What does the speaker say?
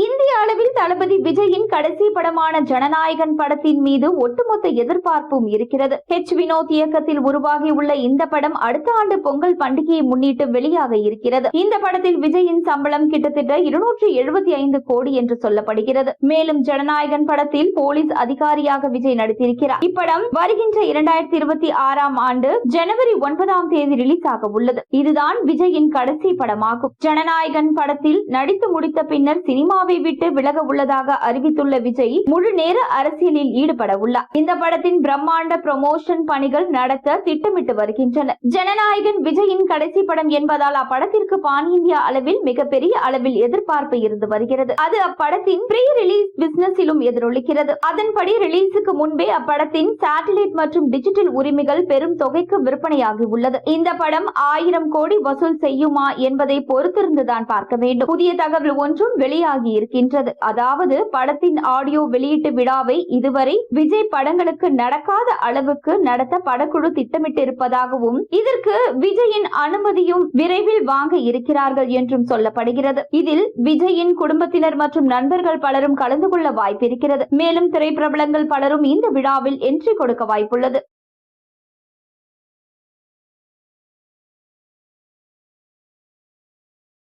இந்திய அளவில் தளபதி விஜயின் கடைசி படமான ஜனநாயகன் படத்தின் மீது ஒட்டுமொத்த எதிர்பார்ப்பும் இருக்கிறது. வினோத் இயக்கத்தில் உருவாகியுள்ள இந்த படம் அடுத்த ஆண்டு பொங்கல் பண்டிகையை முன்னிட்டு வெளியாக இருக்கிறது. இந்த படத்தில் விஜயின் சம்பளம் கிட்டத்தட்ட 275 கோடி என்று சொல்லப்படுகிறது. மேலும் ஜனநாயகன் படத்தில் போலீஸ் அதிகாரியாக விஜய் நடித்திருக்கிறார். இப்படம் வருகின்ற 2026 ஆண்டு ஜனவரி 9 ரிலீஸ் ஆக உள்ளது. இதுதான் விஜயின் கடைசி படமாகும். ஜனநாயகன் படத்தில் நடித்து முடித்த பின்னர் சினிமாவை விட்டு விலக உள்ளதாக அறிவித்துள்ள விஜய் முழு நேர அரசியலில் ஈடுபட உள்ளார். இந்த படத்தின் பிரம்மாண்ட ப்ரமோஷன் பணிகள் நடத்த திட்டமிட்டு வருகின்றனர். ஜனநாயகன் விஜயின் கடைசி படம் என்பதால் அப்படத்திற்கு பான் இந்தியா அளவில் மிகப்பெரிய அளவில் எதிர்பார்ப்பு இருந்து வருகிறது. அது அப்படத்தின் ப்ரீ ரிலீஸ் பிசினஸிலும் எதிரொலிக்கிறது. அதன்படி ரிலீஸுக்கு முன்பே அப்படத்தின் சேட்டலைட் மற்றும் டிஜிட்டல் உரிமைகள் பெரும் தொகைக்கு விற்பனையாகி உள்ளது. இந்த படம் 1000 கோடி வசூல் செய்யுமா என்பதை பொறுத்திருந்துதான் பார்க்க வேண்டும். புதிய தகவல் ஒன்றும் வெளியாகி இருக்கின்றது. அதாவது படத்தின் ஆடியோ வெளியீட்டு விழாவை இதுவரை விஜய் படங்களுக்கு நடக்காத அளவுக்கு நடத்த படக்குழு திட்டமிட்டிருப்பதாகவும் இதற்கு விஜயின் அனுமதியும் விரைவில் வாங்க இருக்கிறார்கள் என்றும் சொல்லப்படுகிறது. இதில் விஜயின் குடும்பத்தினர் மற்றும் நண்பர்கள் பலரும் கலந்து கொள்ள வாய்ப்பிருக்கிறது. மேலும் திரைப்பிரபலங்கள் பலரும் இந்த விழாவில் என்ட்ரி கொடுக்க வாய்ப்புள்ளது.